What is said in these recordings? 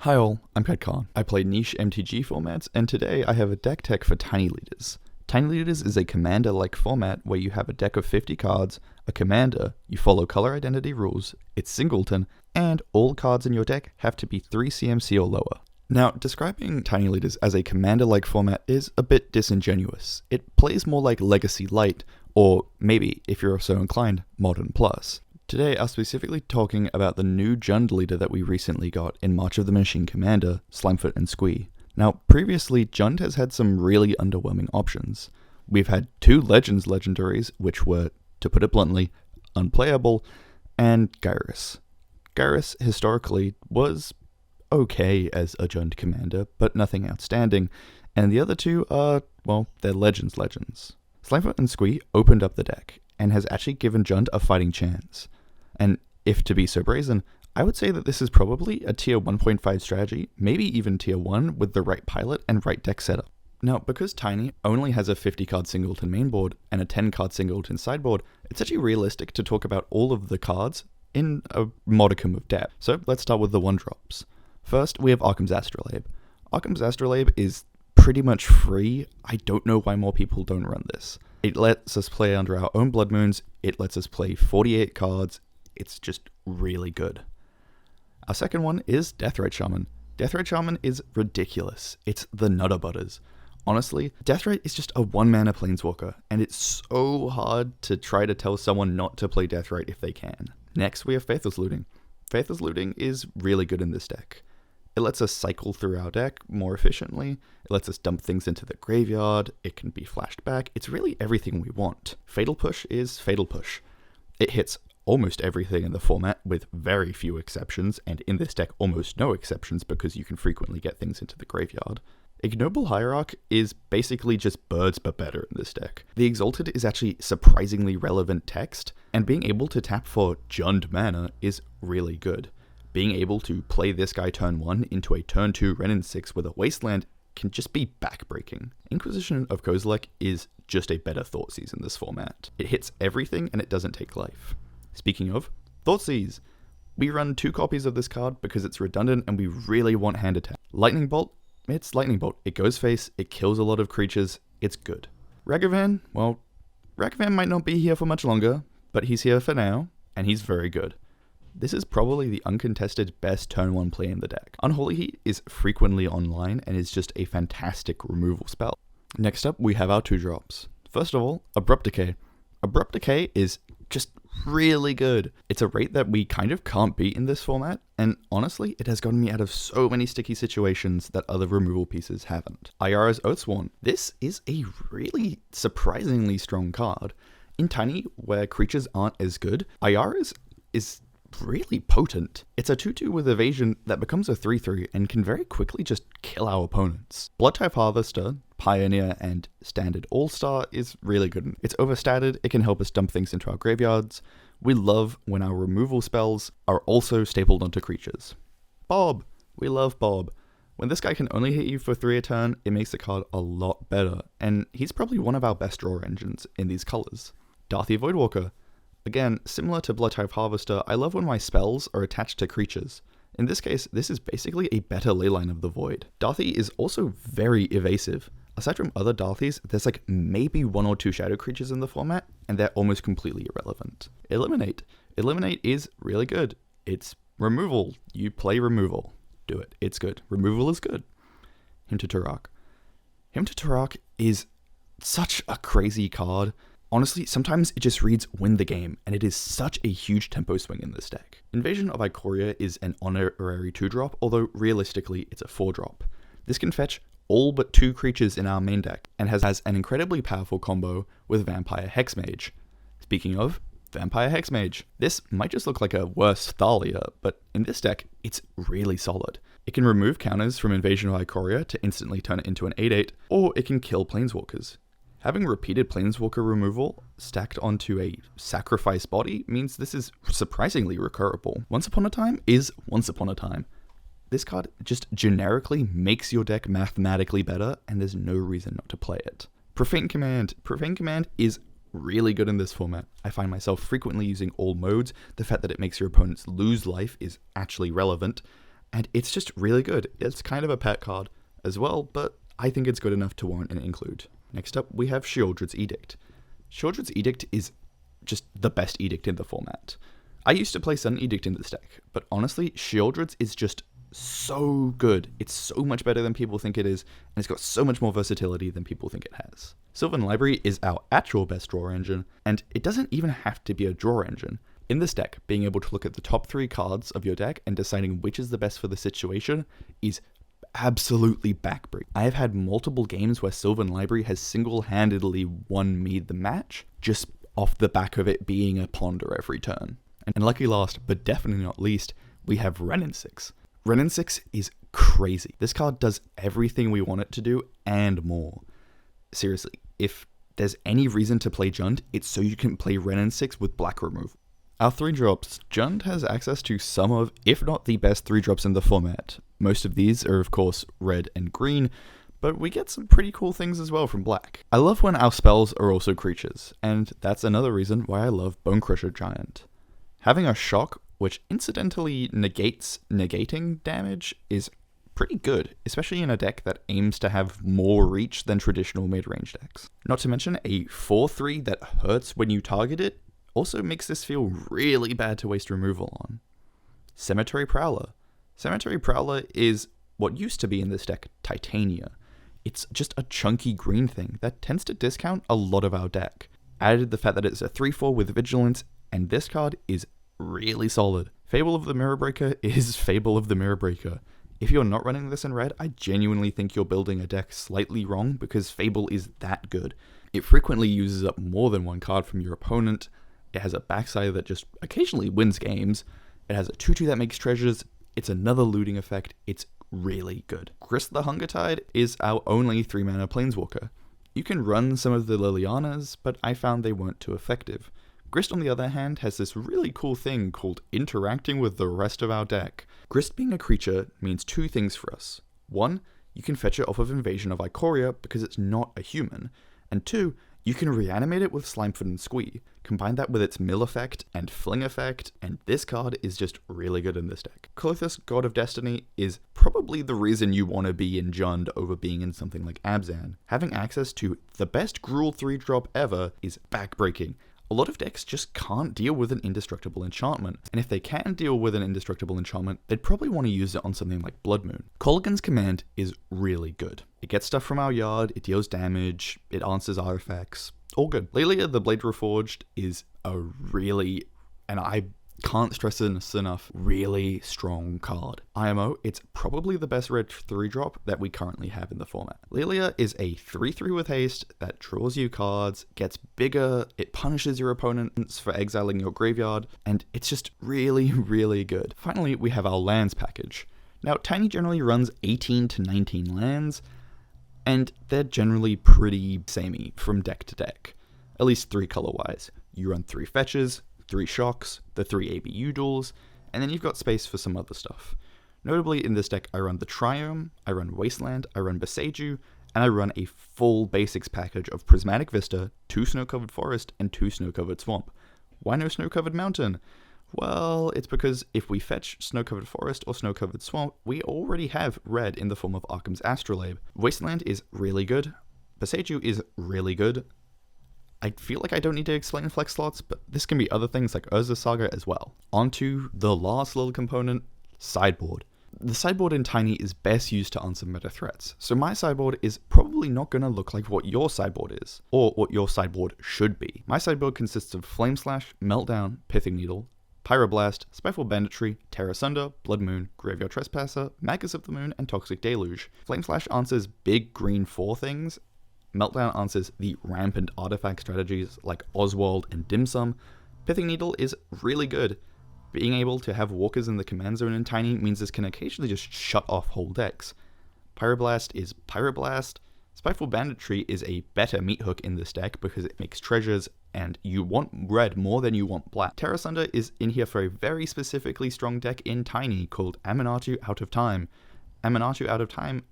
Hi all, I'm Pet Khan. I play niche MTG formats, and today I have a deck tech for Tiny Leaders. Tiny Leaders is a commander-like format where you have a deck of 50 cards, a commander, you follow color identity rules, it's singleton, and all cards in your deck have to be 3 CMC or lower. Now, describing Tiny Leaders as a commander-like format is a bit disingenuous. It plays more like Legacy Light, or maybe, if you're so inclined, Modern Plus. Today, I'm specifically talking about the new Jund leader that we recently got in March of the Machine Commander, Slimefoot and Squee. Now, previously, Jund has had some really underwhelming options. We've had 2 Legends legendaries, which were, to put it bluntly, unplayable, and Gyruss. Gyruss, historically, was okay as a Jund commander, but nothing outstanding, and the other 2 are, well, they're Legends. Slimefoot and Squee opened up the deck, and has actually given Jund a fighting chance. And if to be so brazen, I would say that this is probably a tier 1.5 strategy, maybe even tier 1 with the right pilot and right deck setup. Now, because Tiny only has a 50 card singleton mainboard and a 10 card singleton sideboard, it's actually realistic to talk about all of the cards in a modicum of depth. So let's start with the 1-drops. First, we have Occam's Astrolabe. Occam's Astrolabe is pretty much free. I don't know why more people don't run this. It lets us play under our own Blood Moons, it lets us play 48 cards, it's just really good. Our second one is Deathrite Shaman. Deathrite Shaman is ridiculous. It's the Nutter Butters. Honestly, Deathrite is just a 1-mana planeswalker, and it's so hard to try to tell someone not to play Deathrite if they can. Next, we have Faithless Looting. Faithless Looting is really good in this deck. It lets us cycle through our deck more efficiently, it lets us dump things into the graveyard, it can be flashed back, it's really everything we want. Fatal Push is Fatal Push. It hits almost everything in the format with very few exceptions, and in this deck almost no exceptions because you can frequently get things into the graveyard. Ignoble Hierarch is basically just birds but better in this deck. The Exalted is actually surprisingly relevant text, and being able to tap for Jund mana is really good. Being able to play this guy turn 1 into a turn 2 Renin 6 with a Wasteland can just be backbreaking. Inquisition of Kozilek is just a better Thoughtseize in this format. It hits everything and it doesn't take life. Speaking of, Thoughtseize. We run 2 copies of this card because it's redundant and we really want hand attack. Lightning Bolt, it's Lightning Bolt. It goes face, it kills a lot of creatures, it's good. Ragavan, well, Ragavan might not be here for much longer, but he's here for now, and he's very good. This is probably the uncontested best turn 1 play in the deck. Unholy Heat is frequently online and is just a fantastic removal spell. Next up, we have our 2-drops. First of all, Abrupt Decay. Abrupt Decay is just really good. It's a rate that we kind of can't beat in this format, and honestly, it has gotten me out of so many sticky situations that other removal pieces haven't. Ayara's Oathsworn. This is a really surprisingly strong card. In Tiny, where creatures aren't as good, Ayara's is really potent. It's a 2-2 with evasion that becomes a 3-3 and can very quickly just kill our opponents. Bloodtype Harvester, Pioneer, and Standard All-Star is really good. It's overstated, it can help us dump things into our graveyards. We love when our removal spells are also stapled onto creatures. Bob! We love Bob. When this guy can only hit you for 3 a turn, it makes the card a lot better, and he's probably one of our best draw engines in these colors. Darthy Voidwalker. Again, similar to Bloodtype Harvester, I love when my spells are attached to creatures. In this case, this is basically a better Leyline of the Void. Darthy is also very evasive. Aside from other Darthys, there's like maybe 1 or 2 shadow creatures in the format, and they're almost completely irrelevant. Eliminate. Eliminate is really good. It's removal. You play removal. Do it. It's good. Removal is good. Hymn to Tarak. Hymn to Tarak is such a crazy card. Honestly, sometimes it just reads win the game, and it is such a huge tempo swing in this deck. Invasion of Ikoria is an honorary 2-drop, although realistically it's a 4-drop. This can fetch all but 2 creatures in our main deck, and has an incredibly powerful combo with Vampire Hexmage. Speaking of, Vampire Hexmage. This might just look like a worse Thalia, but in this deck, it's really solid. It can remove counters from Invasion of Ikoria to instantly turn it into an 8/8, or it can kill Planeswalkers. Having repeated Planeswalker removal stacked onto a sacrifice body means this is surprisingly recurable. Once Upon a Time is Once Upon a Time. This card just generically makes your deck mathematically better, and there's no reason not to play it. Profane Command. Profane Command is really good in this format. I find myself frequently using all modes. The fact that it makes your opponents lose life is actually relevant. and it's just really good. It's kind of a pet card as well, but I think it's good enough to warrant an include. Next up, we have Sheoldred's Edict. Sheoldred's Edict is just the best edict in the format. I used to play Sudden Edict in this deck, but honestly, Sheoldred's is just so good. It's so much better than people think it is, and it's got so much more versatility than people think it has. Sylvan Library is our actual best draw engine, and it doesn't even have to be a draw engine. In this deck, being able to look at the top 3 cards of your deck and deciding which is the best for the situation is absolutely backbreaking. I have had multiple games where Sylvan Library has single-handedly won me the match, just off the back of it being a ponder every turn. And lucky last, but definitely not least, we have Wrenn 6. Wrenn 6 is crazy. This card does everything we want it to do and more. Seriously, if there's any reason to play Jund, it's so you can play Wrenn 6 with black removal. Our 3-drops, Jund has access to some of, if not the best 3-drops in the format. Most of these are of course red and green, but we get some pretty cool things as well from black. I love when our spells are also creatures, and that's another reason why I love Bonecrusher Giant. Having a shock, which incidentally negates negating damage, is pretty good, especially in a deck that aims to have more reach than traditional mid-range decks. Not to mention, a 4/3 that hurts when you target it also makes this feel really bad to waste removal on. Cemetery Prowler. Cemetery Prowler is what used to be in this deck, Titania. It's just a chunky green thing that tends to discount a lot of our deck. Added the fact that it's a 3/4 with Vigilance, and this card is really solid. Fable of the Mirrorbreaker is Fable of the Mirrorbreaker. If you're not running this in red, I genuinely think you're building a deck slightly wrong, because Fable is that good. It frequently uses up more than one card from your opponent. It has a backside that just occasionally wins games. It has a 2/2 that makes treasures. It's another looting effect. It's really good. Grist the Hungertide is our only 3-mana Planeswalker. You can run some of the Lilianas, but I found they weren't too effective. Grist, on the other hand, has this really cool thing called interacting with the rest of our deck. Grist being a creature means 2 things for us. 1, you can fetch it off of Invasion of Ikoria because it's not a human. And 2, you can reanimate it with Slimefoot and Squee. Combine that with its Mill effect and Fling effect, and this card is just really good in this deck. Klothys, God of Destiny, is probably the reason you want to be in Jund over being in something like Abzan. Having access to the best Gruul 3-drop ever is backbreaking. A lot of decks just can't deal with an indestructible enchantment, and if they can deal with an indestructible enchantment, they'd probably want to use it on something like Blood Moon. Kolaghan's Command is really good. It gets stuff from our yard, it deals damage, it answers artifacts, all good. Lilia the Blade Reforged is a really, and I can't stress this enough, really strong card. IMO, it's probably the best red 3-drop that we currently have in the format. Lilia is a 3/3 with haste that draws you cards, gets bigger, it punishes your opponents for exiling your graveyard, and it's just really, really good. Finally, we have our lands package. Now, Tiny generally runs 18 to 19 lands, and they're generally pretty samey from deck to deck, at least 3 color-wise. You run 3 fetches, 3 shocks, the 3 ABU duels, and then you've got space for some other stuff. Notably in this deck, I run the Triome, I run Wasteland, I run Boseiju, and I run a full basics package of Prismatic Vista, 2 Snow-Covered Forest, and 2 Snow-Covered Swamp. Why no Snow-Covered Mountain? Well, it's because if we fetch Snow-Covered Forest or Snow-Covered Swamp, we already have red in the form of Arkham's Astrolabe. Wasteland is really good, Boseiju is really good. I feel like I don't need to explain flex slots, but this can be other things like Urza Saga as well. Onto the last little component, sideboard. The sideboard in Tiny is best used to answer meta threats, so my sideboard is probably not going to look like what your sideboard is, or what your sideboard should be. My sideboard consists of Flame Slash, Meltdown, Pithing Needle, Pyroblast, Spiteful Banditry, Terra Sunder, Blood Moon, Graveyard Trespasser, Magus of the Moon, and Toxic Deluge. Flame Slash answers big green 4 things, Meltdown answers the rampant artifact strategies like Oswald and Dim Sum. Pithing Needle is really good. Being able to have walkers in the command zone in Tiny means this can occasionally just shut off whole decks. Pyroblast is Pyroblast. Spiteful Banditry is a better meat hook in this deck because it makes treasures and you want red more than you want black. Terra Sunder is in here for a very specifically strong deck in Tiny called Aminatu Out of Time. Aminatu Out of Time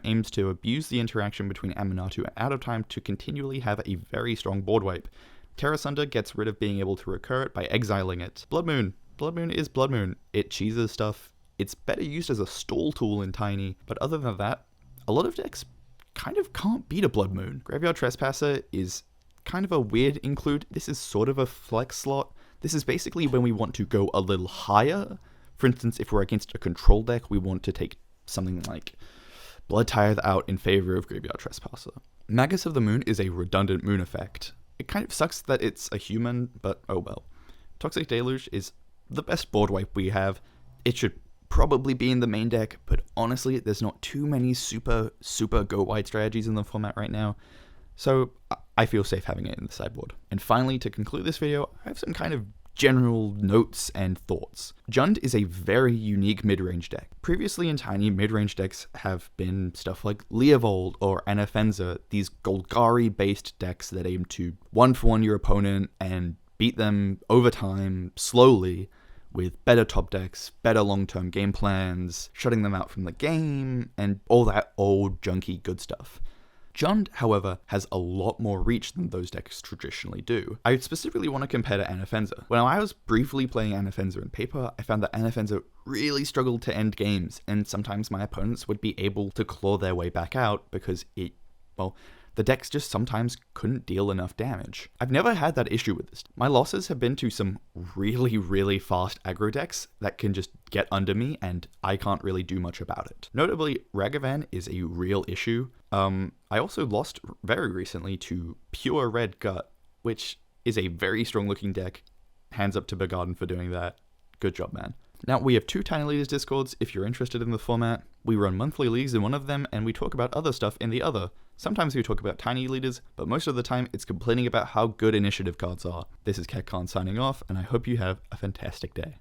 aims to abuse the interaction between Aminatu and Out of Time to continually have a very strong board wipe. Terra Sunder gets rid of being able to recur it by exiling it. Blood Moon. Blood Moon is Blood Moon. It cheeses stuff. It's better used as a stall tool in Tiny, but other than that, a lot of decks kind of can't beat a Blood Moon. Graveyard Trespasser is kind of a weird include. This is sort of a flex slot. This is basically when we want to go a little higher. For instance, if we're against a control deck, we want to take something like Blood Tithe out in favor of Graveyard Trespasser. Magus of the Moon is a redundant moon effect. It kind of sucks that it's a human, but oh well. Toxic Deluge is the best board wipe we have. It should probably be in the main deck, but honestly, there's not too many super go wide strategies in the format right now, so I feel safe having it in the sideboard. And finally, to conclude this video, I have some kind of general notes and thoughts. Jund is a very unique mid-range deck. Previously in Tiny, mid-range decks have been stuff like Leovold or Anafenza, these Golgari-based decks that aim to 1-for-1 your opponent and beat them over time, slowly, with better top decks, better long-term game plans, shutting them out from the game, and all that old junky good stuff. Jund, however, has a lot more reach than those decks traditionally do. I specifically want to compare to Anafenza. When I was briefly playing Anafenza in paper, I found that Anafenza really struggled to end games, and sometimes my opponents would be able to claw their way back out because the decks just sometimes couldn't deal enough damage. I've never had that issue with this. My losses have been to some really fast aggro decks that can just get under me and I can't really do much about it. Notably, Ragavan is a real issue. I also lost very recently to Pure Red Gut, which is a very strong looking deck. Hands up to Begarden for doing that. Good job, man. Now, we have 2 Tiny Leaders Discords if you're interested in the format. We run monthly leagues in one of them, and we talk about other stuff in the other. Sometimes we talk about Tiny Leaders, but most of the time it's complaining about how good initiative cards are. This is Ket Khan signing off, and I hope you have a fantastic day.